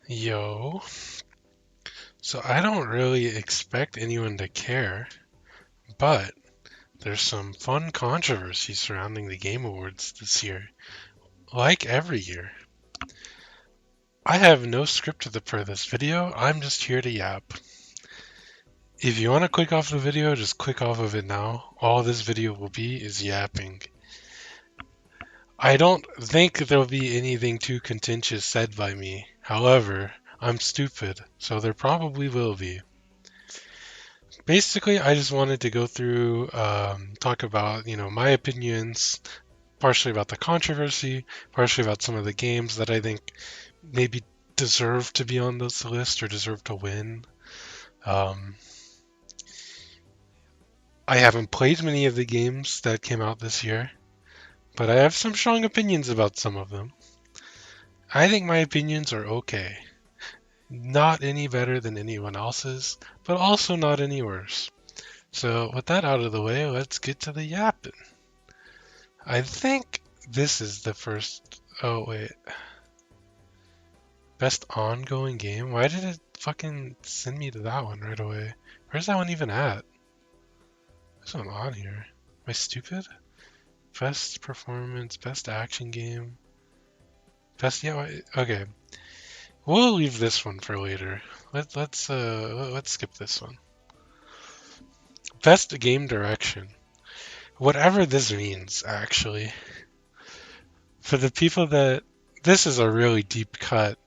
Yo, so I don't really expect anyone to care, but there's some fun controversy surrounding the Game Awards this year, like every year. I have no script for this video, I'm just here to yap. If you want to click off the video, just click off of it now. All this video will be is yapping. I don't think there'll be anything too contentious said by me. However, I'm stupid, so there probably will be. Basically, I just wanted to go through, talk about, my opinions, partially about the controversy, partially about some of the games that I think maybe deserve to be on this list or deserve to win. Um, I haven't played many of the games that came out this year, but I have some strong opinions about some of them. I think my opinions are okay. Not any better than anyone else's, but also not any worse. So, with that out of the way, let's get to the yapping. I think this is the first. Oh, wait. Best ongoing game? Why did it fucking send me to that one right away? Where's that one even at? There's one on here. Am I stupid? Best performance, best action game. Best, yeah, okay. We'll leave this one for later. Let's skip this one. Best game direction. Whatever this means, actually. For the people that this is a really deep cut.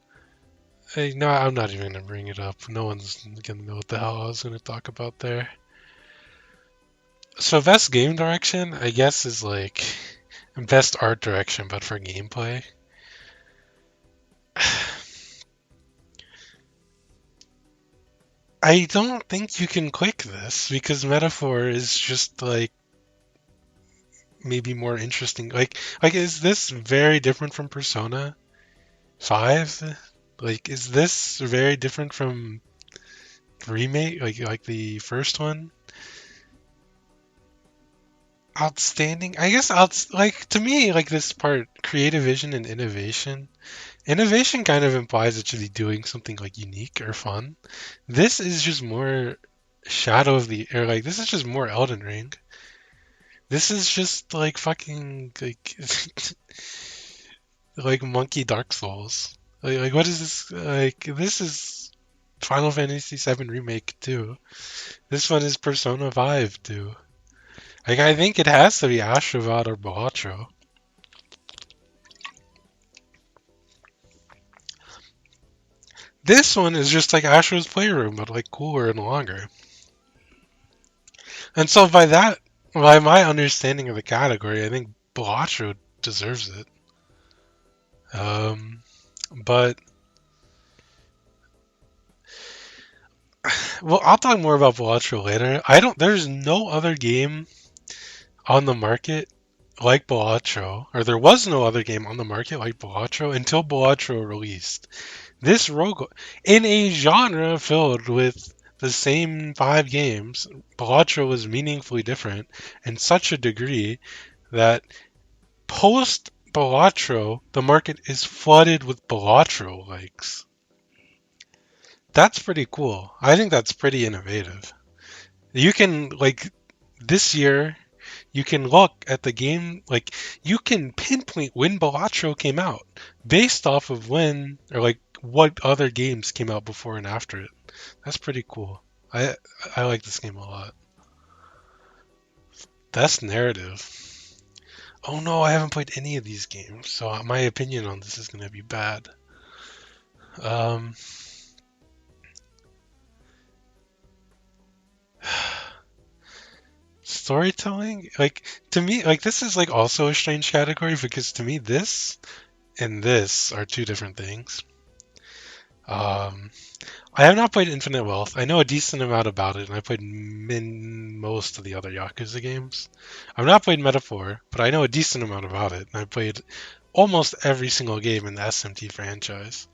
Hey, no, I'm not even gonna bring it up. No one's gonna know what the hell I was gonna talk about there. So best game direction, I guess, is like best art direction, but for gameplay. I don't think you can click this because Metaphor is just like maybe more interesting. Like is this very different from Persona 5? Like is this very different from remake like the first one? Outstanding. I guess like to me like this part creative vision and innovation. Innovation kind of implies it should be doing something like unique or fun. This is just more Shadow of the or like this is just more Elden Ring. This is just like fucking like like Monkey Dark Souls. Like what is this like this is Final Fantasy VII Remake too. This one is Persona 5 too. Like I think it has to be Ashravat or Balatro. This one is just like Astro's Playroom, but like cooler and longer. And so by my understanding of the category, I think Balatro deserves it. Um, but well, I'll talk more about Balatro later. I don't. There's no other game on the market like Balatro, or there was no other game on the market like Balatro until Balatro released. This rogue in a genre filled with the same 5 games, Balatro was meaningfully different in such a degree that post Balatro, the market is flooded with Balatro likes. That's pretty cool. I think that's pretty innovative. You can like this year you can look at the game like you can pinpoint when Balatro came out based off of when or like what other games came out before and after it. That's pretty cool. I like this game a lot. That's narrative. Oh no, I haven't played any of these games, so my opinion on this is gonna be bad. Um, storytelling, like to me, like this is like also a strange category because to me this and this are two different things. Um, I have not played Infinite Wealth. I know a decent amount about it, and I played most of the other Yakuza games. I've not played Metaphor, but I know a decent amount about it, and I played almost every single game in the SMT franchise.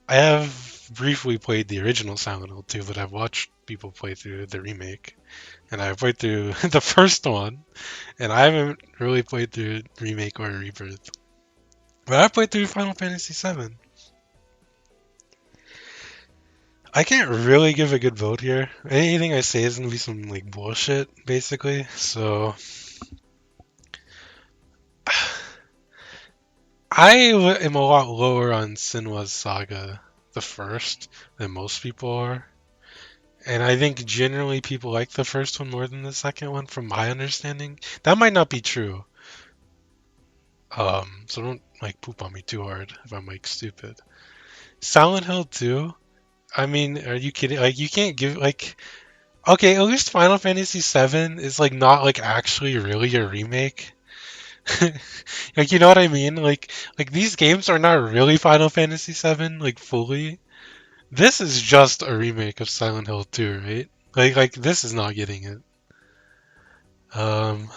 I have briefly played the original Silent Hill 2, but I've watched people play through the remake, and I've played through the first one, and I haven't really played through remake or rebirth. But I played through Final Fantasy VII. I can't really give a good vote here. Anything I say is gonna be some like bullshit, basically. So am a lot lower on Senua's Saga, the first, than most people are. And I think generally people like the first one more than the second one, from my understanding. That might not be true. So don't like poop on me too hard if I'm like stupid. Silent Hill 2. I mean, are you kidding? Like you can't give like okay, at least Final Fantasy VII is like not like actually really a remake. Like you know what I mean? Like these games are not really Final Fantasy VII like fully. This is just a remake of Silent Hill 2, right? Like this is not getting it. Um,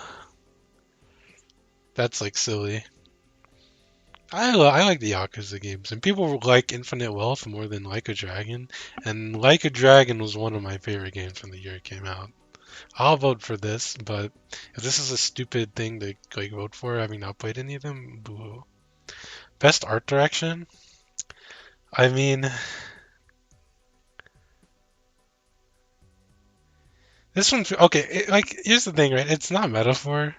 that's like silly. I like the Yakuza games, and people like Infinite Wealth more than Like a Dragon, and Like a Dragon was one of my favorite games from the year it came out. I'll vote for this, but if this is a stupid thing to like vote for, having not played any of them, boo. Best art direction? I mean, this one, okay, like, here's the thing, right? It's not metaphor.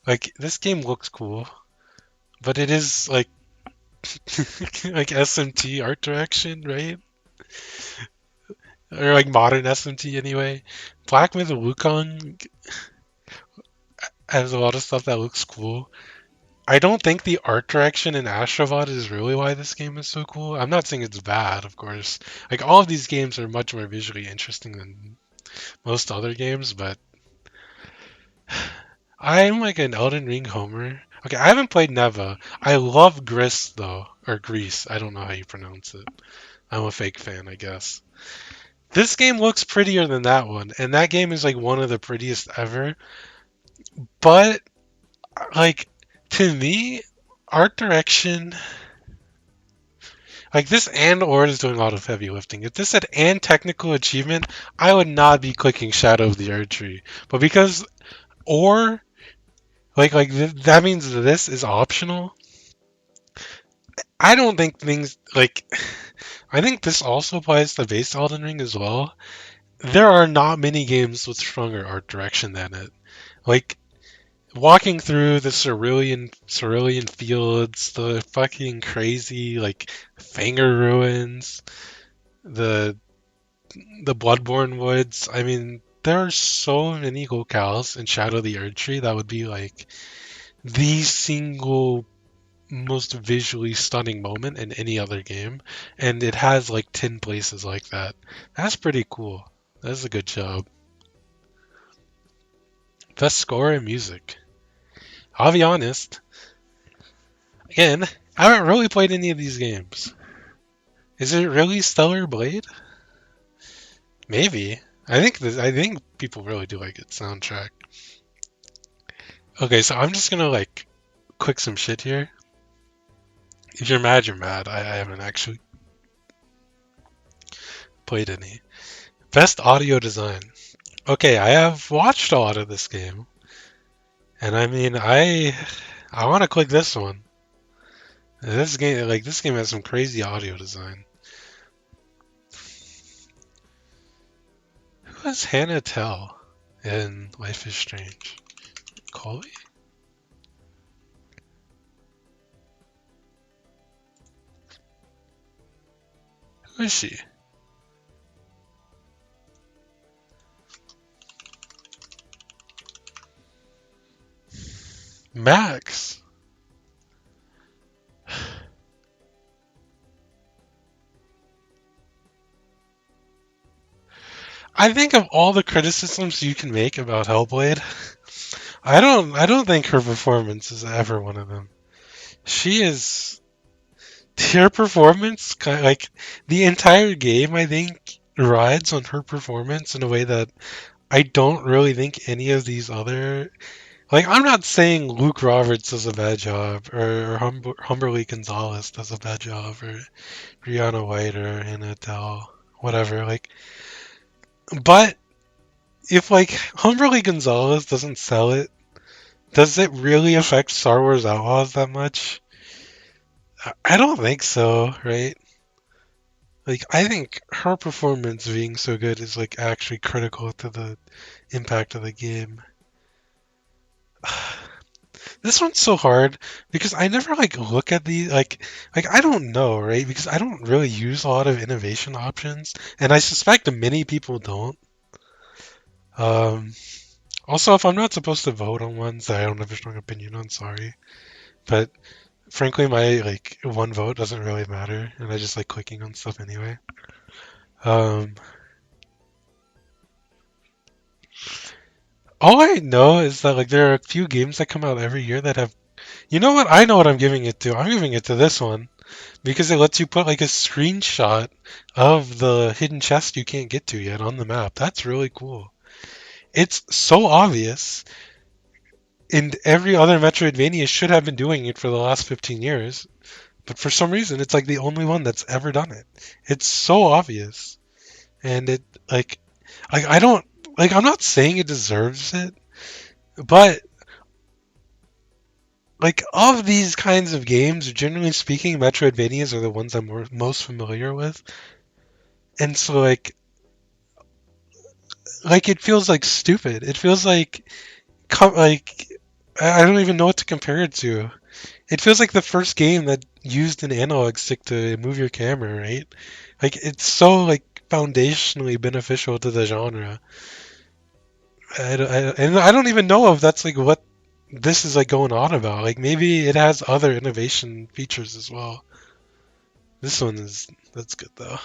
Like, this game looks cool, but it is, like, like SMT art direction, right? Or, like, modern SMT anyway. Black Myth Wukong has a lot of stuff that looks cool. I don't think the art direction in Astrobot is really why this game is so cool. I'm not saying it's bad, of course. Like, all of these games are much more visually interesting than most other games, but I'm like an Elden Ring homer. Okay, I haven't played Neva. I love Gris though, or Grease. I don't know how you pronounce it. I'm a fake fan, I guess. This game looks prettier than that one, and that game is like one of the prettiest ever. But like to me, art direction, like this and or is doing a lot of heavy lifting. If this said and technical achievement, I would not be clicking Shadow of the Erd Tree. But because or that means this is optional. I don't think things like I think this also applies to base Elden Ring as well. There are not many games with stronger art direction than it. Like walking through the Cerulean fields, the fucking crazy like Fanger ruins, the the Bloodborne woods. I mean, there are so many locales in Shadow of the Erd Tree that would be like the single most visually stunning moment in any other game, and it has like 10 places like that. That's pretty cool. That's a good job. Best score and music. I'll be honest. Again, I haven't really played any of these games. Is it really Stellar Blade? Maybe. I think people really do like its soundtrack. Okay, so I'm just gonna like click some shit here. If you're mad, you're mad. I haven't actually played any. Best audio design. Okay, I have watched a lot of this game, and I mean, I want to click this one. This game has some crazy audio design. Who is Hannah Tell in Life is Strange? Coley? Who is she? Max. I think of all the criticisms you can make about Hellblade, I don't think her performance is ever one of them. She is her performance like the entire game I think rides on her performance in a way that I don't really think any of these other like I'm not saying Luke Roberts does a bad job or Humberly Gonzalez does a bad job or Brianna White or Hannah Tell, whatever, like but if like Humberly Gonzalez doesn't sell it, does it really affect Star Wars Outlaws that much? I don't think so, right? Like, I think her performance being so good is like actually critical to the impact of the game. This one's so hard because I never like look at the like I don't know, right? Because I don't really use a lot of innovation options, and I suspect many people don't. Um, Also, if I'm not supposed to vote on ones that I don't have a strong opinion on, sorry. But frankly, my like one vote doesn't really matter, and I just like clicking on stuff anyway. Um, all I know is that like there are a few games that come out every year that have. You know what? I know what I'm giving it to. I'm giving it to this one because it lets you put like a screenshot of the hidden chest you can't get to yet on the map. That's really cool. It's so obvious, and every other Metroidvania should have been doing it for the last 15 years. But for some reason, it's like the only one that's ever done it. It's so obvious, and it like I don't like. I'm not saying it deserves it, but like of these kinds of games, generally speaking, Metroidvanias are the ones I'm most familiar with, and so like it feels like stupid. It feels like like I don't even know what to compare it to. It feels like the first game that used an analog stick to move your camera, right? Like it's so like foundationally beneficial to the genre. And I don't even know if that's like what this is like going on about. Like maybe it has other innovation features as well. This one is that's good though.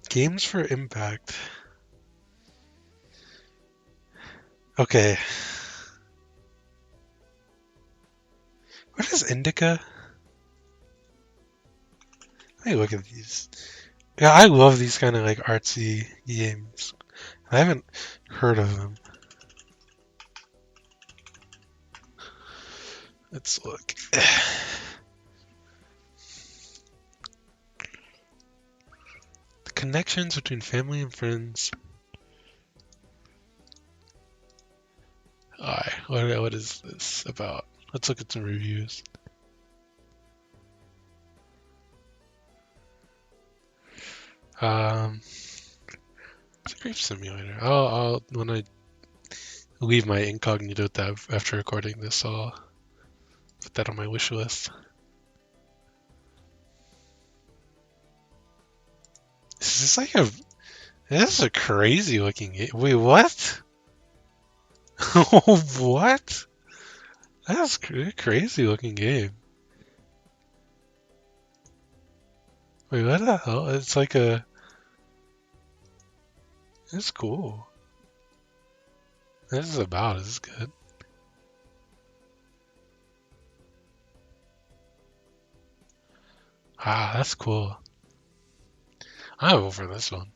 Games for impact. Okay, what is Indica? Let me look at these. Yeah, I love these kind of like artsy games. I haven't heard of them. Let's look. The connections between family and friends. Alright, what is this about? Let's look at some reviews. It's a grief simulator. I'll when I leave my incognito tab after recording this, I'll put that on my wish list. Is this like a this is a crazy looking game. Wait, what? What? That's a crazy looking game. Wait, what the hell? It's like a. It's cool. This is about as good. Ah, that's cool. I'm over this one,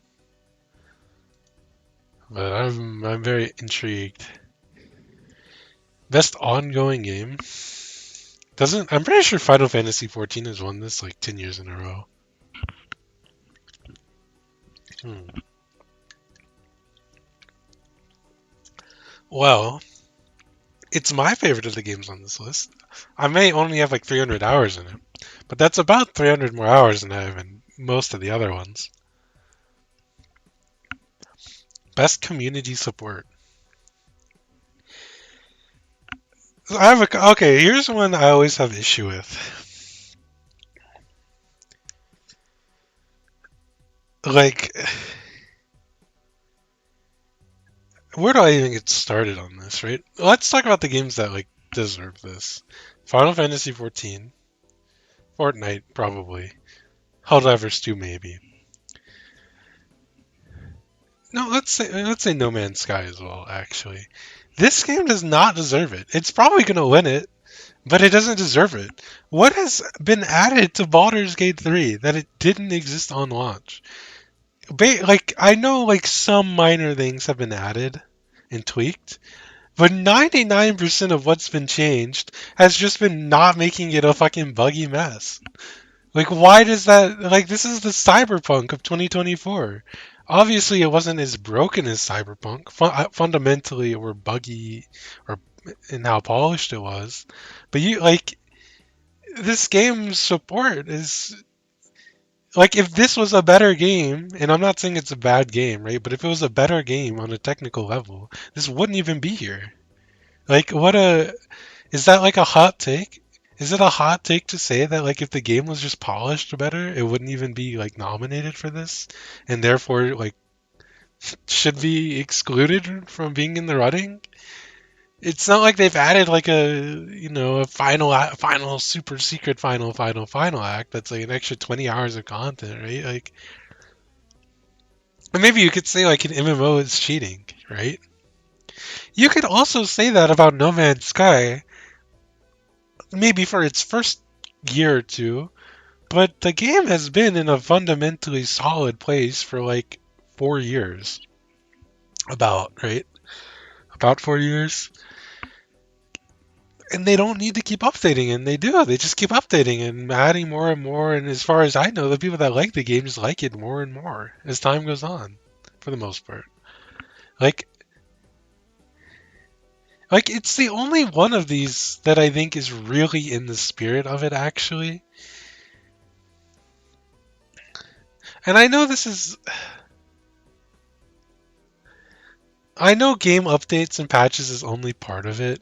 but I'm very intrigued. Best ongoing game. Doesn't I'm pretty sure Final Fantasy 14 has won this like 10 years in a row. Hmm. Well, it's my favorite of the games on this list. I may only have like 300 hours in it, but that's about 300 more hours than I have in most of the other ones. Best community support. Okay. Here's one I always have issue with. Like, where do I even get started on this? Right? Let's talk about the games that like deserve this. Final Fantasy 14, Fortnite probably, Helldivers 2 maybe. No, let's say No Man's Sky as well. Actually, this game does not deserve it. It's probably gonna win it, but it doesn't deserve it. What has been added to Baldur's Gate 3 that it didn't exist on launch? Like I know like some minor things have been added and tweaked, but 99% of what's been changed has just been not making it a fucking buggy mess. Like why does that like this is the cyberpunk of 2024. Obviously it wasn't as broken as cyberpunk. Fundamentally it were buggy or in how polished it was. But you like this game's support is like if this was a better game, and I'm not saying it's a bad game, right? But if it was a better game on a technical level, this wouldn't even be here. Like, what a is that like a hot take? Is it a hot take to say that like if the game was just polished better, it wouldn't even be like nominated for this, and therefore like should be excluded from being in the running? It's not like they've added like a final super secret final act that's like an extra 20 hours of content, right? Like, and maybe you could say like an MMO is cheating, right? You could also say that about No Man's Sky, maybe for its first year or two, but the game has been in a fundamentally solid place for like 4 years. About, right? About 4 years. And they don't need to keep updating, and they do. They just keep updating and adding more and more. And as far as I know, the people that like the game just like it more and more as time goes on, for the most part. Like, like it's the only one of these that I think is really in the spirit of it, actually. And I know I know game updates and patches is only part of it,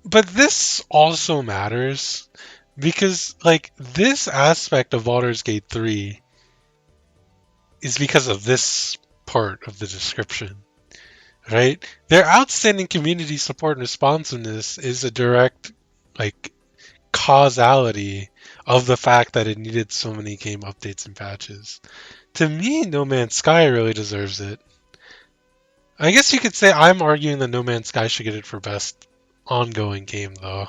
but this also matters because, like, this aspect of Baldur's Gate 3 is because of this part of the description, right? Their outstanding community support and responsiveness is a direct, like, causality of the fact that it needed so many game updates and patches. To me, No Man's Sky really deserves it. I guess you could say I'm arguing that No Man's Sky should get it for best ongoing game, though.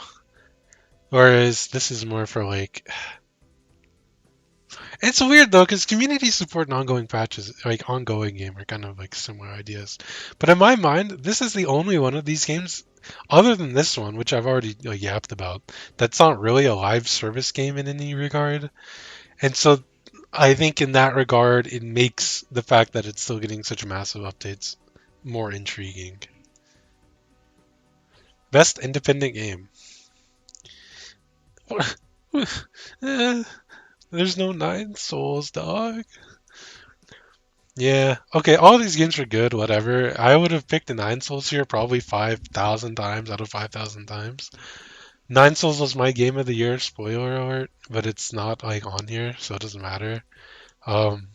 Whereas this is more for like. It's weird though, because community support and ongoing patches, like ongoing game, are kind of like similar ideas. But in my mind, this is the only one of these games, other than this one, which I've already yapped about, that's not really a live service game in any regard. And so I think in that regard, it makes the fact that it's still getting such massive updates more intriguing. Best independent game. Eh, there's no Nine Souls, dog. Yeah. Okay, all these games are good, whatever. I would have picked the Nine Souls here probably 5,000 times out of 5,000 times. Nine Souls was my game of the year, spoiler alert, but it's not like on here, so it doesn't matter. Um,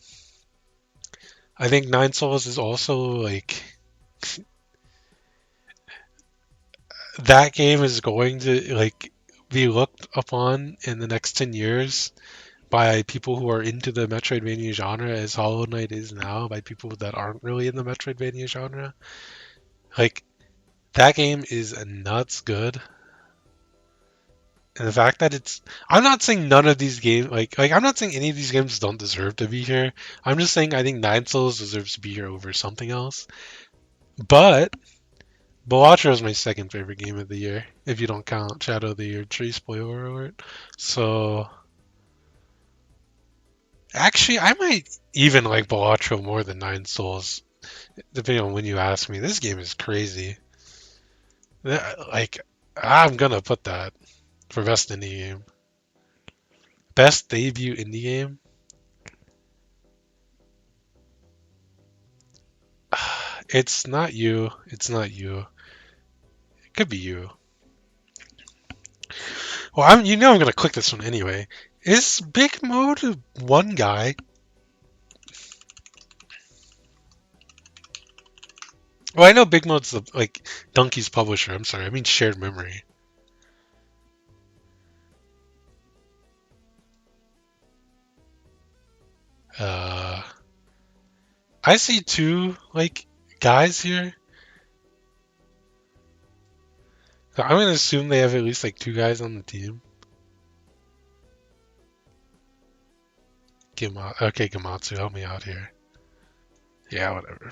I think Nine Souls is also like that game is going to like be looked upon in the next 10 years by people who are into the Metroidvania genre as Hollow Knight is now by people that aren't really in the Metroidvania genre. Like that game is nuts good. And the fact that I'm not saying none of these games like I'm not saying any of these games don't deserve to be here. I'm just saying I think Nine Souls deserves to be here over something else. But Balatro is my second favorite game of the year, if you don't count Shadow of the Year Tree, spoiler alert. So actually I might even like Balatro more than Nine Souls, depending on when you ask me. This game is crazy. Like I'm gonna put that for best indie game. Best debut indie game? It's not you. It's not you. It could be you. Well, I'm gonna click this one anyway. Is Big Mode one guy? Well, I know Big Mode's the like Donkey's publisher. I'm sorry, I mean Shared Memory. Uh, I see two like guys here. So I'm gonna assume they have at least like two guys on the team. Okay, Gamatsu, help me out here. Yeah, whatever.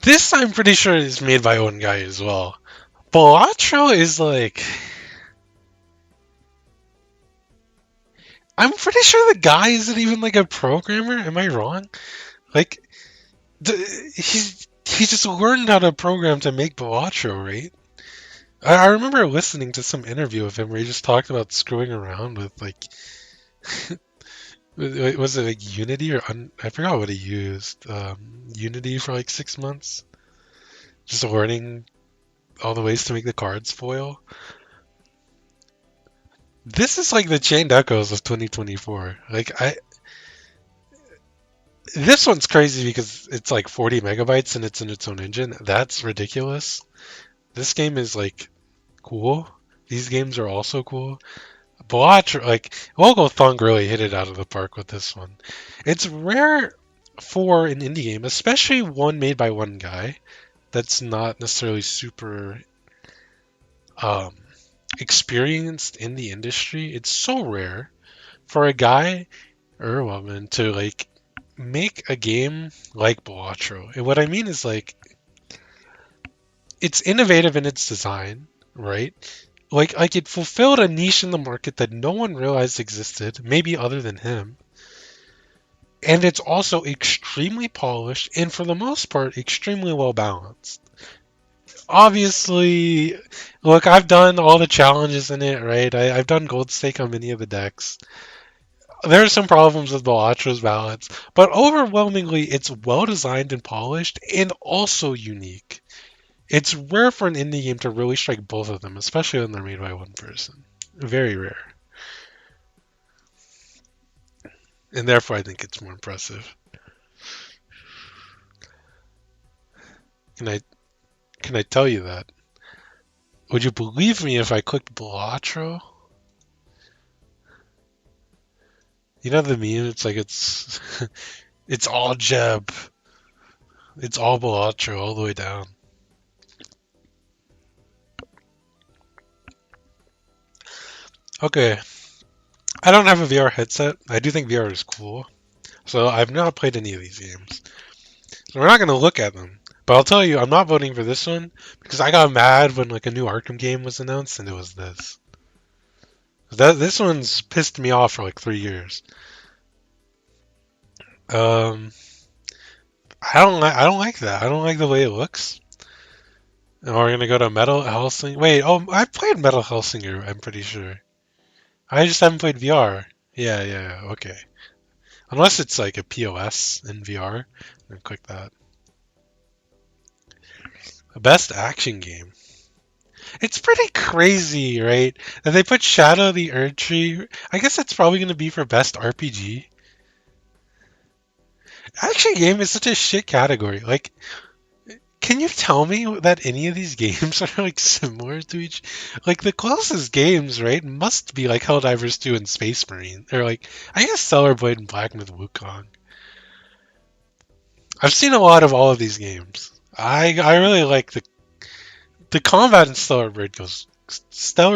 This I'm pretty sure is made by one guy as well. Balatro is like. I'm pretty sure the guy isn't even like a programmer. Am I wrong? Like, he just learned how to program to make Balatro, right? I remember listening to some interview of him where he just talked about screwing around with like, was it like Unity or I forgot what he used. Unity for like 6 months, just learning all the ways to make the cards foil. This is like the chained echoes of 2024. This one's crazy because it's like 40 megabytes and it's in its own engine. That's ridiculous. This game is like cool. These games are also cool. Blotch, like, Logo Thunk really hit it out of the park with this one. It's rare for an indie game, especially one made by one guy that's not necessarily super um, experienced in the industry. It's so rare for a guy or a woman to like make a game like Balatro. And what I mean is like it's innovative in its design, right? Like it fulfilled a niche in the market that no one realized existed, maybe other than him. And it's also extremely polished and for the most part extremely well balanced. Obviously, look, I've done all the challenges in it, right? I've done gold stake on many of the decks. There are some problems with Balatro's balance, but overwhelmingly it's well designed and polished and also unique. It's rare for an indie game to really strike both of them, especially when they're made by one person. Very rare. And therefore I think it's more impressive. Can I can I tell you that? Would you believe me if I clicked Balatro? You know the meme? It's like it's it's all Jeb. It's all Balatro all the way down. Okay. I don't have a VR headset. I do think VR is cool. So I've not played any of these games. So we're not going to look at them. But I'll tell you, I'm not voting for this one because I got mad when like a new Arkham game was announced and it was this. This one's pissed me off for like 3 years. Um, I don't like that. I don't like the way it looks. And we're gonna go to Metal Hellsinger. Wait, oh, I played Metal Hellsinger. I'm pretty sure. I just haven't played VR. Yeah. Okay. Unless it's like a POS in VR, then click that. The best action game. It's pretty crazy, right? That they put Shadow the Erdtree. I guess that's probably going to be for best RPG. Action game is such a shit category. Like, can you tell me that any of these games are like similar to each? Like the closest games, right, must be like Helldivers 2 and Space Marine, or like I guess Stellar Blade and Black Myth Wukong. I've seen a lot of all of these games. I really like the combat in Stellar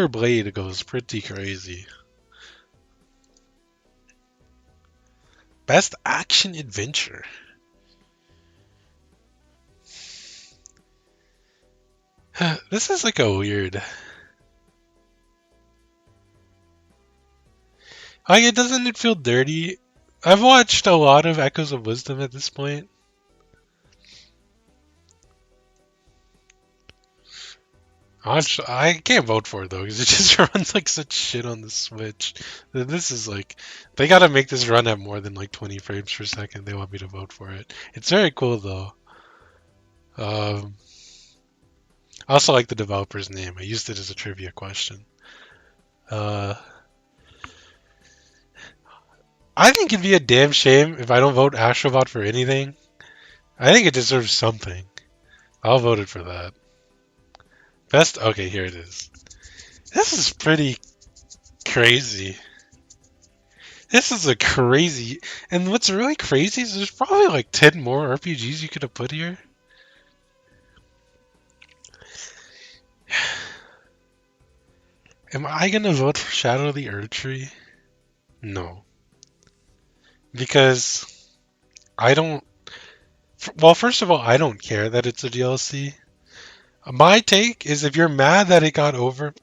Blade goes pretty crazy. Best action adventure. This is like a weird. Like it doesn't it feel dirty? I've watched a lot of Echoes of Wisdom at this point. I can't vote for it though because it just runs like such shit on the Switch. This is like they gotta make this run at more than like 20 frames per second. They want me to vote for it. It's very cool though. Um, I also like the developer's name. I used it as a trivia question. Uh, I think it'd be a damn shame if I don't vote Astrobot for anything. I think it deserves something. I'll vote it for that. Best. Okay, here it is. This is pretty crazy. This is a crazy. And what's really crazy is there's probably like 10 more RPGs you could have put here. Am I gonna vote for Shadow of the Erdtree? No. Because I don't. Well, first of all, I don't care that it's a DLC. My take is if you're mad that it got over.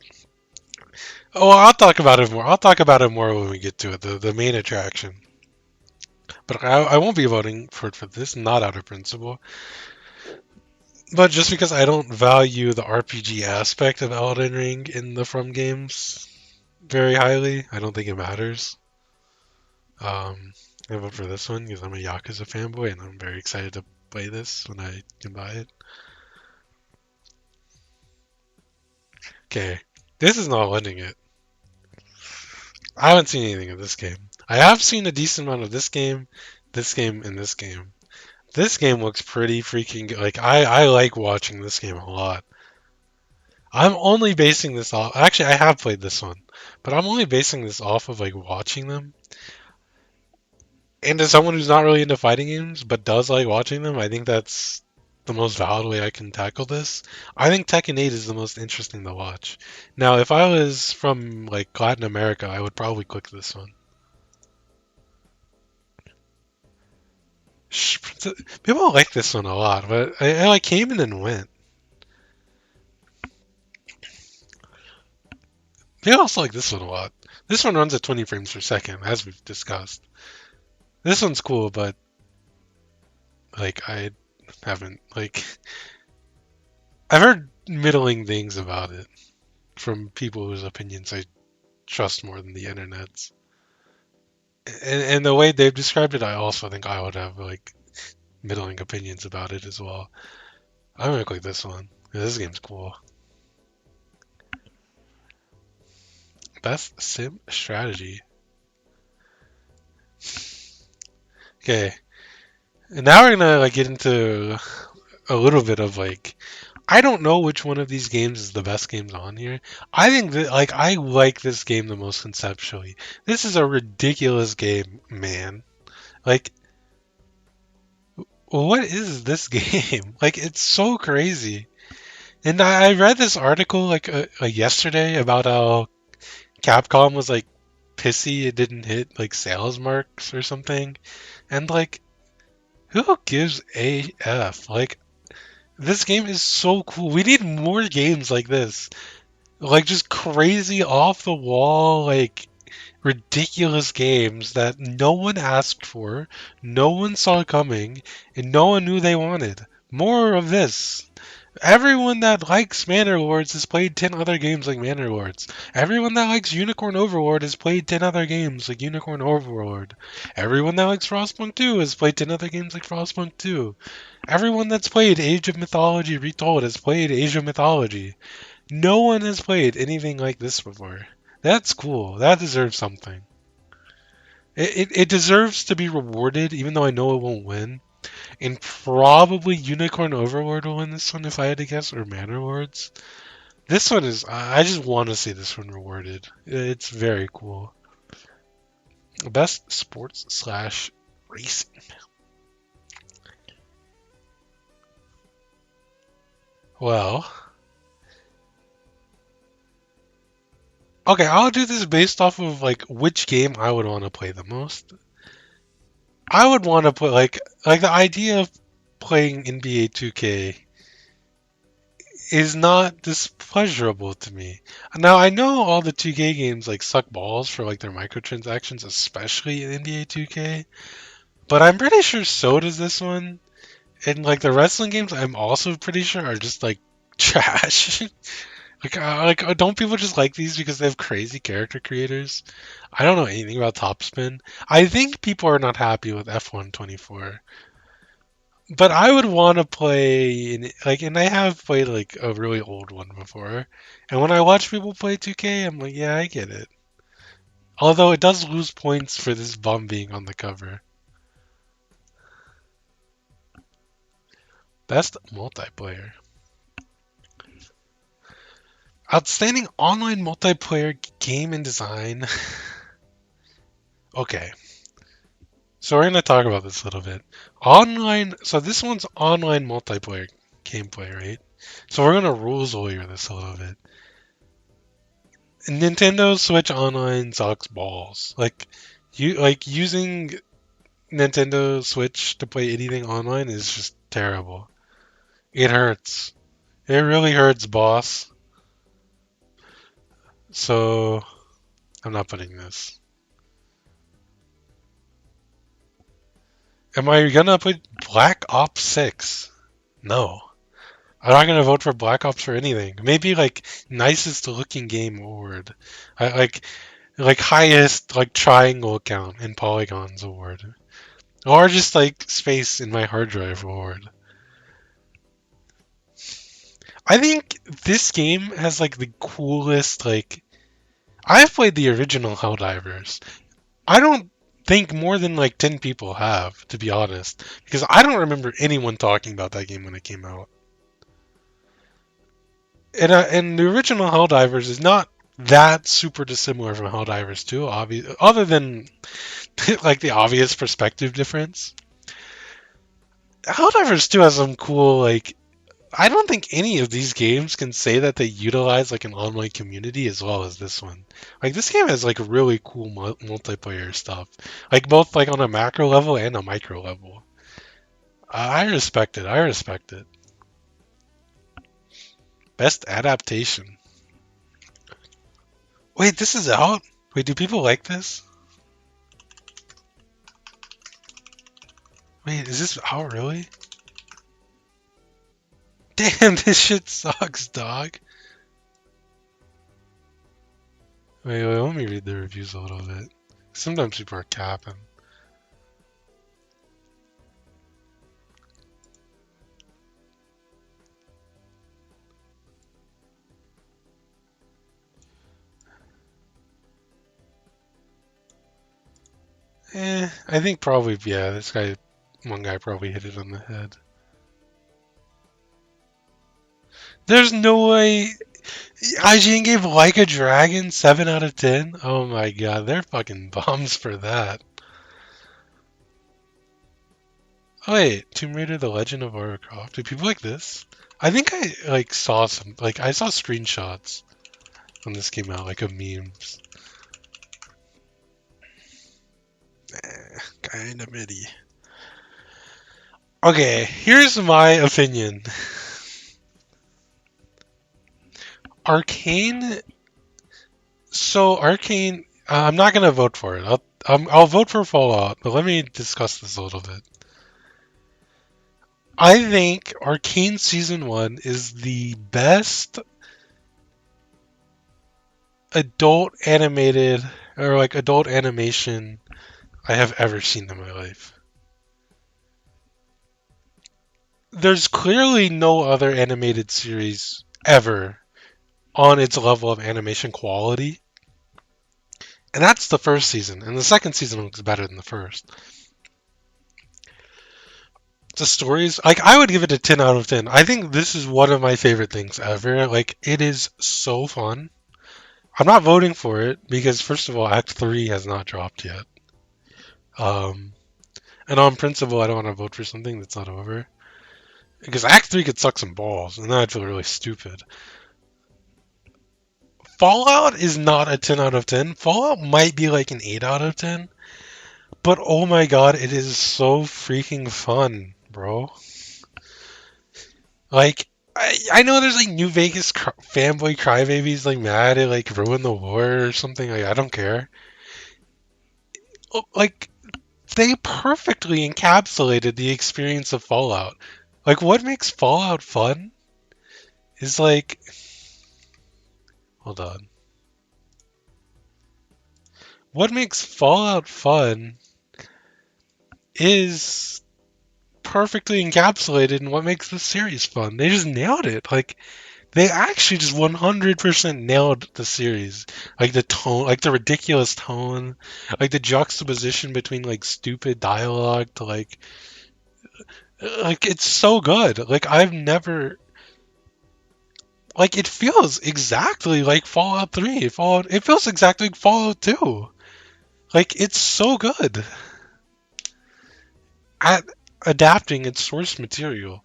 Oh, I'll talk about it more. I'll talk about it more when we get to it, the main attraction. But I won't be voting for it for this, not out of principle. But just because I don't value the RPG aspect of Elden Ring in the From games very highly, I don't think it matters. Um, I vote for this one because I'm a Yakuza fanboy and I'm very excited to play this when I can buy it. Okay, this is not winning it. I haven't seen anything of this game. I have seen a decent amount of this game, and this game. This game looks pretty freaking good. Like I like watching this game a lot. I'm only basing this off. Actually, I have played this one, but I'm only basing this off of like watching them. And as someone who's not really into fighting games but does like watching them, I think that's the most valid way I can tackle this. I think Tekken 8 is the most interesting to watch. Now, if I was from like Latin America, I would probably click this one. People like this one a lot, but I like came in and went. People also like this one a lot. This one runs at 20 frames per second, as we've discussed. This one's cool, but like I haven't like I've heard middling things about it from people whose opinions I trust more than the internet's. And the way they've described it, I also think I would have like middling opinions about it as well. I'm gonna click this one. This game's cool. Best sim strategy. Okay, and now we're gonna like get into a little bit of like I don't know which one of these games is the best games on here. I think that like I like this game the most conceptually. This is a ridiculous game, man. Like what is this game? Like it's so crazy. And I read this article like yesterday about how Capcom was like pissy it didn't hit like sales marks or something. And like who gives a f? Like this game is so cool. We need more games like this. Like just crazy off the wall like ridiculous games that no one asked for, no one saw coming, and no one knew they wanted. More of this. Everyone that likes Manor Lords has played 10 other games like Manor Lords. Everyone that likes Unicorn Overlord has played 10 other games like Unicorn Overlord. Everyone that likes Frostpunk 2 has played 10 other games like Frostpunk 2. Everyone that's played Age of Mythology Retold has played Age of Mythology. No one has played anything like this before. That's cool. That deserves something. It deserves to be rewarded, even though I know it won't win. And probably Unicorn Overlord will win this one if I had to guess, or Manor Lords. This one is. I just want to see this one rewarded. It's very cool. Best sports slash racing. Well, okay, I'll do this based off of like which game I would want to play the most. I would want to put like the idea of playing NBA 2K is not this pleasurable to me. Now I know all the 2K games like suck balls for like their microtransactions, especially in NBA 2K, but I'm pretty sure so does this one. And like the wrestling games, I'm also pretty sure are just like trash. Don't people just like these because they have crazy character creators? I don't know anything about Topspin. I think people are not happy with F124. But I would want to play and I have played like a really old one before. And when I watch people play 2K, I'm like, yeah, I get it. Although it does lose points for this bum being on the cover. Best multiplayer. Outstanding online multiplayer game and design. Okay. So we're gonna talk about this a little bit. Online so this one's online multiplayer gameplay, right? So we're gonna rules lawyer this a little bit. Nintendo Switch Online sucks balls. Like you like using Nintendo Switch to play anything online is just terrible. It hurts. It really hurts, boss. So I'm not putting this. Am I gonna put Black Ops 6? No. I'm not gonna vote for Black Ops for anything. Maybe like nicest looking game award. I like highest like triangle count in polygons award. Or just like space in my hard drive award. I think this game has like the coolest like I've played the original Helldivers. I don't think more than like 10 people have, to be honest, because I don't remember anyone talking about that game when it came out. And the original Helldivers is not that super dissimilar from Helldivers 2, other than like the obvious perspective difference. Helldivers 2 has some cool like I don't think any of these games can say that they utilize like an online community as well as this one. Like this game has like really cool multiplayer stuff, like both like on a macro level and a micro level. I respect it. I respect it. Best adaptation. Wait, this is out? Wait, do people like this? Wait, is this out really? Damn, this shit sucks, dog. Wait, let me read the reviews a little bit. Sometimes people are capping. I think probably, yeah, one guy probably hit it on the head. There's no way IGN gave Like a Dragon 7 out of 10? Oh my god, they're fucking bums for that. Oh wait, Tomb Raider: The Legend of Lara Croft. Do people like this? I think I like saw some, like I saw screenshots when this came out, like of memes. Kinda midi. Okay, here's my opinion. Arcane. So Arcane, I'm not gonna vote for it. I'll vote for Fallout, but let me discuss this a little bit. I think Arcane Season 1 is the best adult animated or like adult animation I have ever seen in my life. There's clearly no other animated series ever on its level of animation quality. And that's the first season. And the second season looks better than the first. The stories, like, I would give it a 10 out of 10. I think this is one of my favorite things ever. Like, it is so fun. I'm not voting for it because, first of all, Act 3 has not dropped yet. And on principle, I don't want to vote for something that's not over. Because Act 3 could suck some balls, and then I'd feel really stupid. Fallout is not a 10 out of 10. Fallout might be like an 8 out of 10. But oh my god, it is so freaking fun, bro. Like, I know there's like New Vegas fanboy crybabies like mad at like ruin the war or something. Like, I don't care. Like, they perfectly encapsulated the experience of Fallout. Like, what makes Fallout fun is like, hold on. What makes Fallout fun is perfectly encapsulated in what makes the series fun. They just nailed it. Like, they actually just 100% nailed the series. Like the tone, like the ridiculous tone, like the juxtaposition between like stupid dialogue to like it's so good. Like I've never like it feels exactly like Fallout 3. It feels exactly like Fallout 2. Like it's so good at adapting its source material.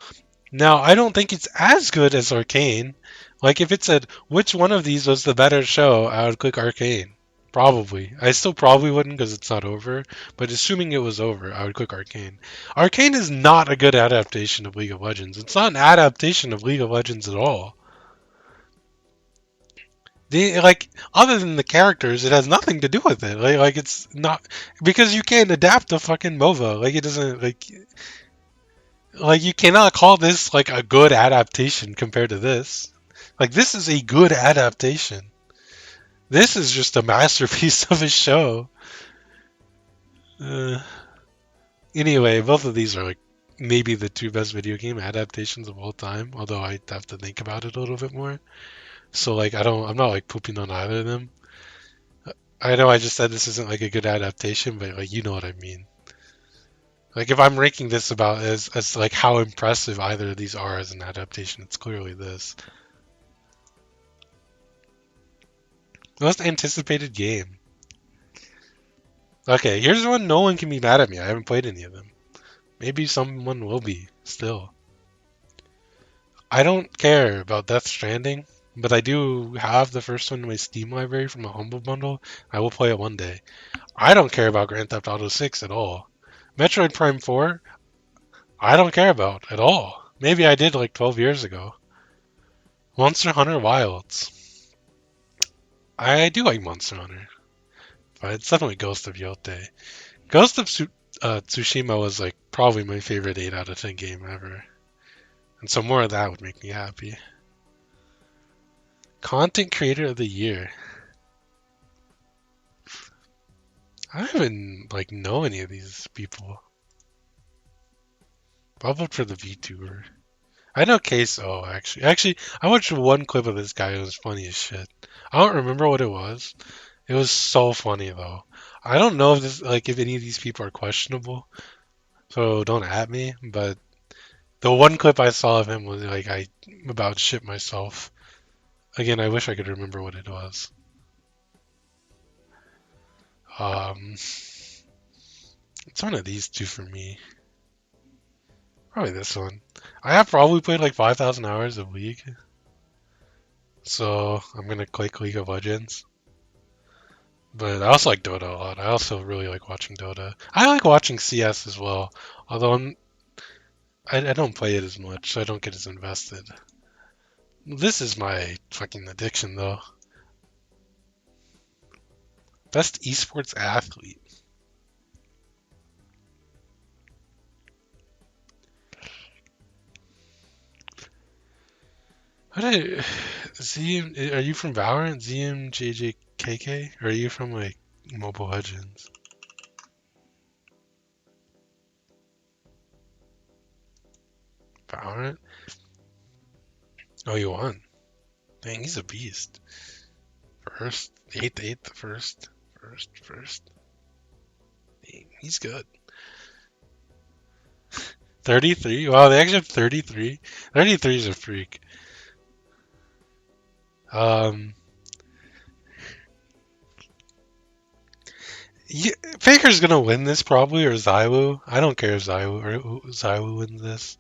Now, I don't think it's as good as Arcane. Like, if it said, which one of these was the better show, I would click Arcane. Probably. I still probably wouldn't because it's not over, but assuming it was over, I would click Arcane. Arcane is not a good adaptation of League of Legends. It's not an adaptation of League of Legends at all. Like, other than the characters, it has nothing to do with it. Like it's not because you can't adapt a fucking MOBA. Like it doesn't Like, you cannot call this like a good adaptation compared to this. Like, this is a good adaptation. This is just a masterpiece of a show. Uh, anyway, both of these are like maybe the two best video game adaptations of all time. Although I have to think about it a little bit more. So like, I'm not like pooping on either of them. I know I just said this isn't like a good adaptation, but like, you know what I mean. Like, if I'm ranking this about as like how impressive either of these are as an adaptation, it's clearly this. Most anticipated game. Okay, here's one no one can be mad at me. I haven't played any of them. Maybe someone will be still. I don't care about Death Stranding, but I do have the first one in my Steam library from a Humble Bundle. I will play it one day. I don't care about Grand Theft Auto 6 at all. Metroid Prime 4, I don't care about at all. Maybe I did like 12 years ago. Monster Hunter Wilds. I do like Monster Hunter, but it's definitely Ghost of Yotei. Ghost of Tsushima was like probably my favorite 8 out of 10 game ever. And so more of that would make me happy. Content Creator of the Year. I don't even like know any of these people. I'll vote for the VTuber. I know Queso actually. Actually, I watched one clip of this guy. It was funny as shit. I don't remember what it was. It was so funny though. I don't know if this like if any of these people are questionable, so don't at me. But the one clip I saw of him was like I about shit myself. Again, I wish I could remember what it was. It's one of these two for me. Probably this one. I have probably played like 5,000 hours of League, so I'm gonna click League of Legends. But I also like Dota a lot. I also really like watching Dota. I like watching CS as well, although I don't play it as much, so I don't get as invested. This is my fucking addiction, though. Best esports athlete. What are, are you from Valorant? ZMJJKK? Or are you from like Mobile Legends? Valorant? Oh, you won. Dang, he's a beast. First, eighth, eighth, first. Dang, he's good. 33? Wow, they actually have 33. 33 is a freak. Um, yeah, Faker's gonna win this probably, or Zywu. I don't care if Zywu wins this.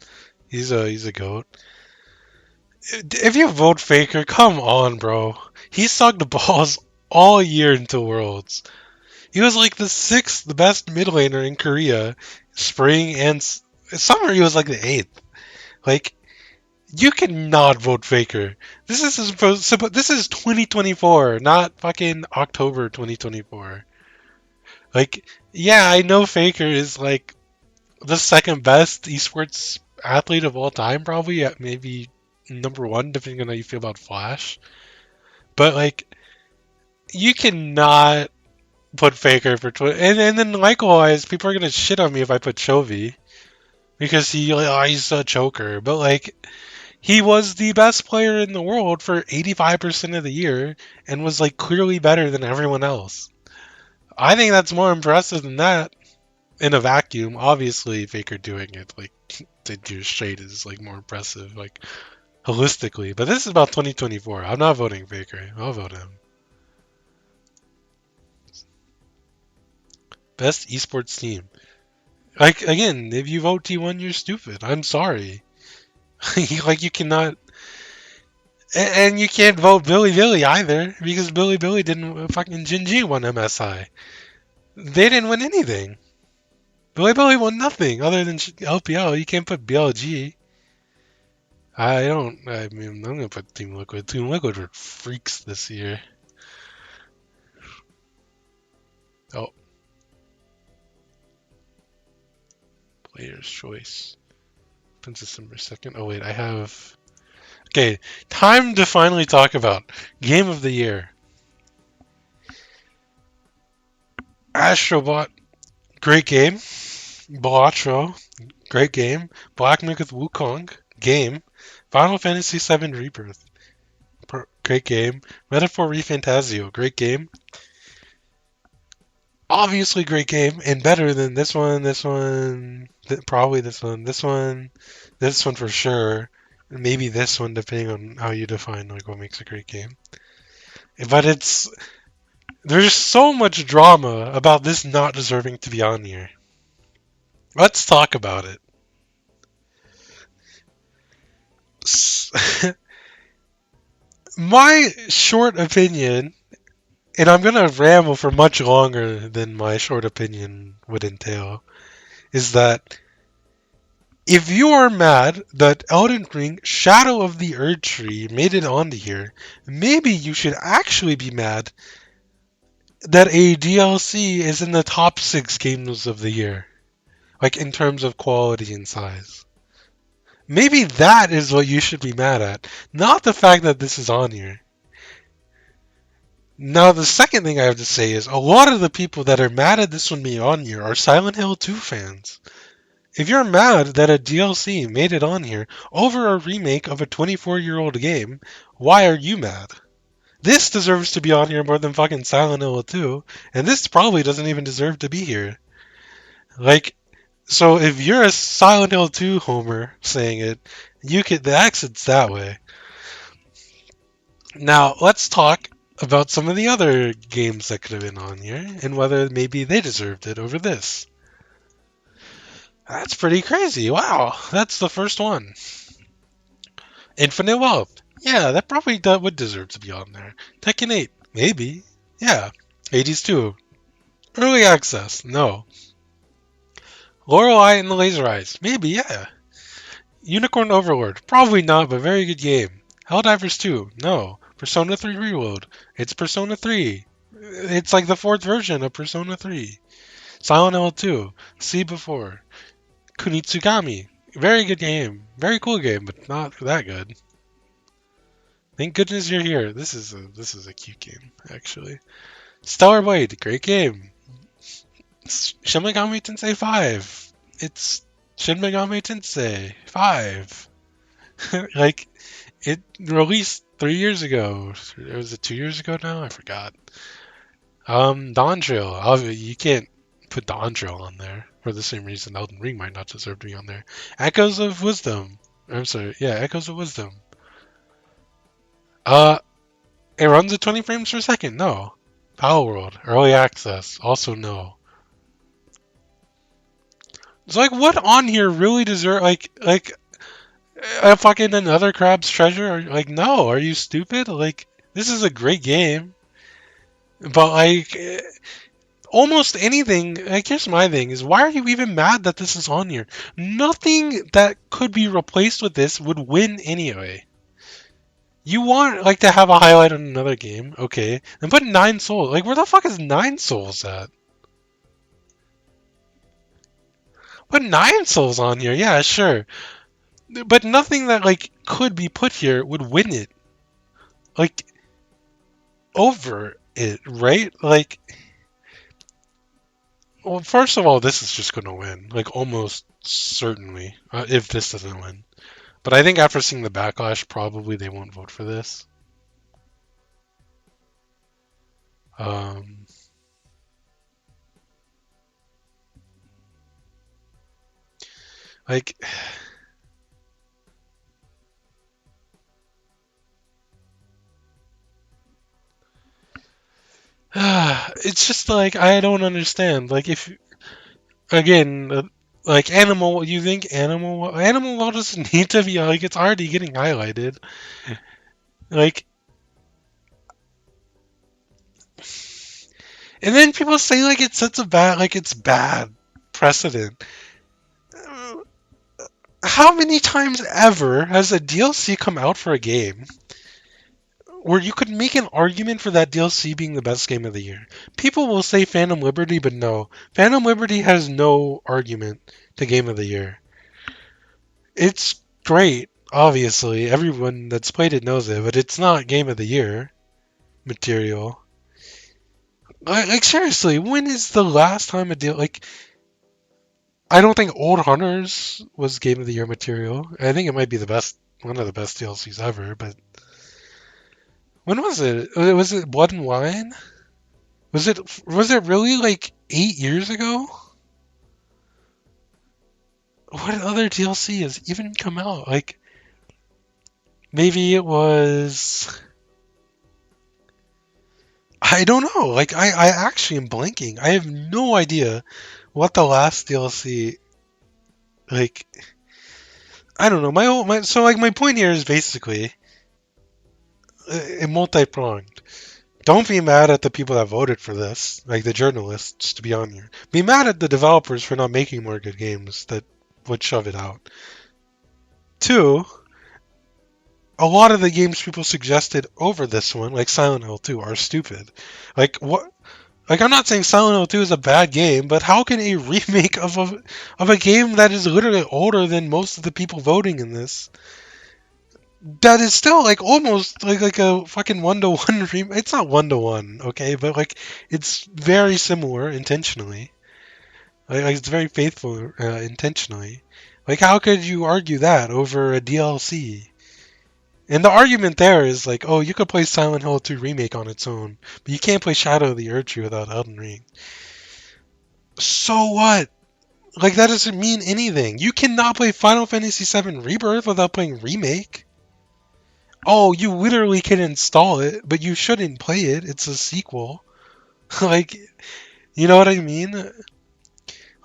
He's a goat. If you vote Faker, come on, bro. He sucked balls all year into Worlds. He was like the sixth best mid laner in Korea, spring and summer. He was like the eighth. Like, you cannot vote Faker. This is 2024, not fucking October 2024. Like, yeah, I know Faker is like the second best esports athlete of all time, probably at maybe number one, depending on how you feel about Flash. But like, you cannot put Faker for 20. And then likewise, people are gonna shit on me if I put Chovy because he's a choker. But like, he was the best player in the world for 85% of the year and was like clearly better than everyone else. I think that's more impressive than that in a vacuum. Obviously, Faker doing it like to do straight is like more impressive, like holistically. But this is about 2024. I'm not voting Faker. I'll vote him. Best esports team. Like again, if you vote T1, you're stupid. I'm sorry. Like you cannot, and you can't vote Billy Billy either because Billy Billy didn't fucking Jinji won MSI. They didn't win anything. Billy Billy won nothing other than LPL. You can't put BLG. I don't. I mean, I'm gonna put Team Liquid. Team Liquid were freaks this year. Oh, player's choice. Since December 2nd. Oh, wait, I have... Okay, time to finally talk about Game of the Year. Astrobot, great game. Balatro, great game. Black Myth with Wukong, game. Final Fantasy VII Rebirth, great game. Metaphor ReFantazio, great game. Obviously great game, and better than this one, probably this one for sure. Maybe this one, depending on how you define like what makes a great game. But there's so much drama about this not deserving to be on here. Let's talk about it. My short opinion, and I'm gonna ramble for much longer than my short opinion would entail, is that if you are mad that Elden Ring Shadow of the Erd Tree made it onto here, maybe you should actually be mad that a DLC is in the top 6 games of the year. Like in terms of quality and size. Maybe that is what you should be mad at, not the fact that this is on here. Now, the second thing I have to say is a lot of the people that are mad at this one being on here are Silent Hill 2 fans. If you're mad that a DLC made it on here over a remake of a 24-year-old game, why are you mad? This deserves to be on here more than fucking Silent Hill 2, and this probably doesn't even deserve to be here. Like, so if you're a Silent Hill 2 homer saying it, the accent's that way. Now, let's talk about some of the other games that could have been on here, and whether maybe they deserved it over this. That's pretty crazy. Wow, that's the first one. Infinite Wealth. Yeah, that probably would deserve to be on there. Tekken 8. Maybe. Yeah. Hades 2. Early Access. No. Lorelei and the Laser Eyes. Maybe, yeah. Unicorn Overlord. Probably not, but very good game. Helldivers 2. No. Persona 3 Reload. It's Persona 3. It's like the 4th version of Persona 3. Silent Hill 2. See before. Kunitsugami. Very good game. Very cool game, but not that good. Thank goodness you're here. This is a cute game, actually. Stellar Blade. Great game. Shin Megami Tensei 5. It's Shin Megami Tensei 5. Like, it released 3 years ago. Was it 2 years ago now? I forgot. Dawn Trail. You can't put Dawn Trail on there for the same reason Elden Ring might not deserve to be on there. Echoes of Wisdom. I'm sorry. Yeah, Echoes of Wisdom. It runs at 20 frames per second. No. Power World. Early Access. Also no. It's like, what on here really deserve, like a fucking Another Crab's Treasure? Like, no, are you stupid? Like, this is a great game. But, like, almost anything, like, here's my thing, is why are you even mad that this is on here? Nothing that could be replaced with this would win anyway. You want, like, to have a highlight on another game, okay, then put 9 Souls. Like, where the fuck is 9 Souls at? Put 9 Souls on here, yeah, sure. But nothing that, like, could be put here would win it. Like, over it, right? Like, well, first of all, this is just going to win. Like, almost certainly, if this doesn't win. But I think after seeing the backlash, probably they won't vote for this. Like, it's just like, I don't understand. Like, if, again, like Animal, you think Animal World doesn't need to be, like, it's already getting highlighted. Like, and then people say, like, it sets a bad, like, it's bad precedent. How many times ever has a DLC come out for a game where you could make an argument for that DLC being the best game of the year? People will say Phantom Liberty, but no. Phantom Liberty has no argument to game of the year. It's great, obviously. Everyone that's played it knows it, but it's not Game of the Year material. Like seriously, when is the last time a deal like I don't think Old Hunters was Game of the Year material. I think it might be the best one of the best DLCs ever, but when was it? Was it Blood and Wine? Was it really like 8 years ago? What other DLC has even come out? Like maybe it was I don't know. Like I actually am blanking. I have no idea what the last DLC like I don't know. So like my point here is basically multi-pronged. Don't be mad at the people that voted for this, like the journalists to be on here. Be mad at the developers for not making more good games that would shove it out. Two, a lot of the games people suggested over this one, like Silent Hill 2, are stupid. Like what? Like I'm not saying Silent Hill 2 is a bad game, but how can a remake of a game that is literally older than most of the people voting in this, that is still like almost like a fucking 1-to-1 remake? It's not 1-to-1, okay, but like it's very similar intentionally. Like it's very faithful intentionally. Like how could you argue that over a DLC? And the argument there is like, oh, you could play Silent Hill 2 remake on its own, but you can't play Shadow of the Erdtree without Elden Ring. So what? Like that doesn't mean anything. You cannot play Final Fantasy VII Rebirth without playing remake. Oh, you literally can install it, but you shouldn't play it. It's a sequel. Like, you know what I mean?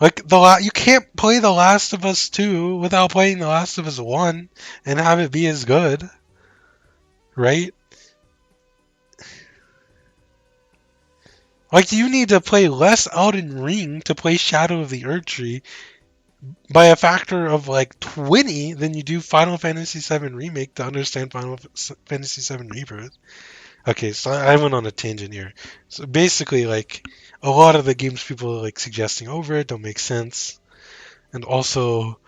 Like you can't play The Last of Us 2 without playing The Last of Us 1 and have it be as good, right? Like you need to play less Elden Ring to play Shadow of the Erdtree by a factor of like 20 than you do Final Fantasy VII Remake to understand Final Fantasy VII Rebirth. Okay, so I went on a tangent here. So basically, like, a lot of the games people are like suggesting over it don't make sense. And also,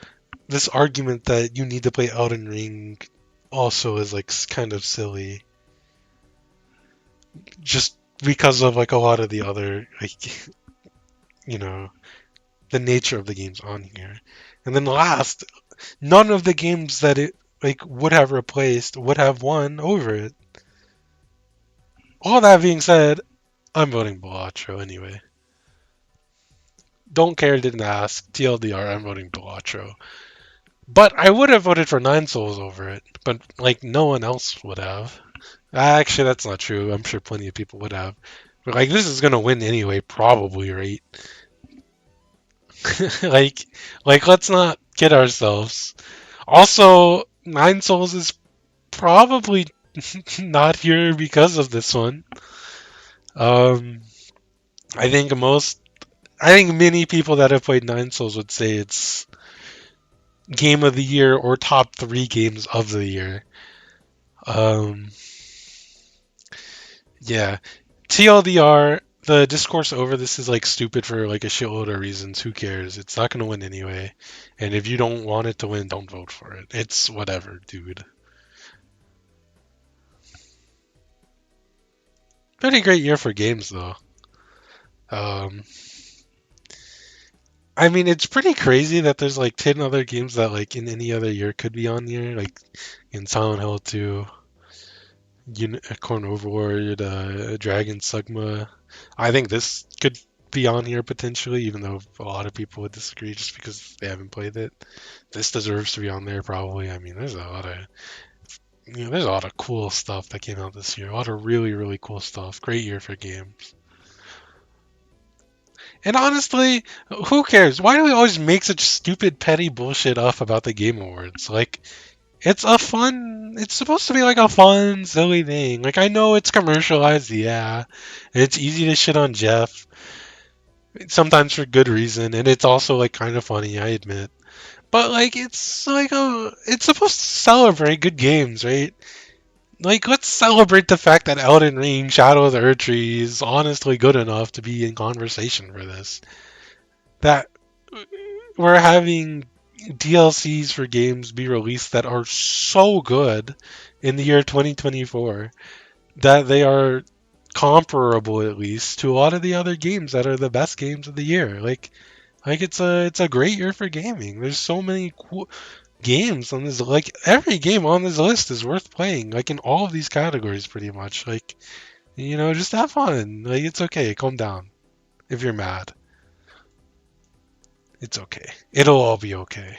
this argument that you need to play Elden Ring also is like kind of silly. Just because of like a lot of the other, like, you know, the nature of the games on here. And then last, none of the games that it like would have replaced would have won over it. All that being said, I'm voting Balatro anyway. Don't care, didn't ask. TLDR, I'm voting Balatro. But I would have voted for Nine Souls over it. But like no one else would have. Actually, that's not true. I'm sure plenty of people would have. But like this is gonna win anyway, probably, right? like, let's not kid ourselves. Also, Nine Souls is probably not here because of this one. Um, I think many people that have played Nine Souls would say it's game of the year or top 3 games of the year. Um, yeah. TLDR, the discourse over this is like stupid for like a shitload of reasons. Who cares? It's not gonna win anyway. And if you don't want it to win, don't vote for it. It's whatever, dude. Pretty great year for games though. Um, I mean, it's pretty crazy that there's like 10 other games that like in any other year could be on here, like in Silent Hill 2, Unicorn Overlord, Dragon Sigma. I think this could be on here potentially, even though a lot of people would disagree just because they haven't played it. This deserves to be on there probably. I mean, there's a lot of cool stuff that came out this year. A lot of really, really cool stuff. Great year for games. And honestly, who cares? Why do we always make such stupid, petty bullshit up about the Game Awards? Like, it's supposed to be like a fun, silly thing. Like, I know it's commercialized, yeah. It's easy to shit on Jeff, sometimes for good reason, and it's also like kind of funny, I admit. But like, it's supposed to celebrate good games, right? Like, let's celebrate the fact that Elden Ring, Shadow of the Erdtree is honestly good enough to be in conversation for this. That we're having DLCs for games be released that are so good in the year 2024 that they are comparable at least to a lot of the other games that are the best games of the year. Like it's a great year for gaming. There's so many cool games on this. Like every game on this list is worth playing. Like in all of these categories, pretty much. Like just have fun. Like it's okay. Calm down. If you're mad, it's okay. It'll all be okay.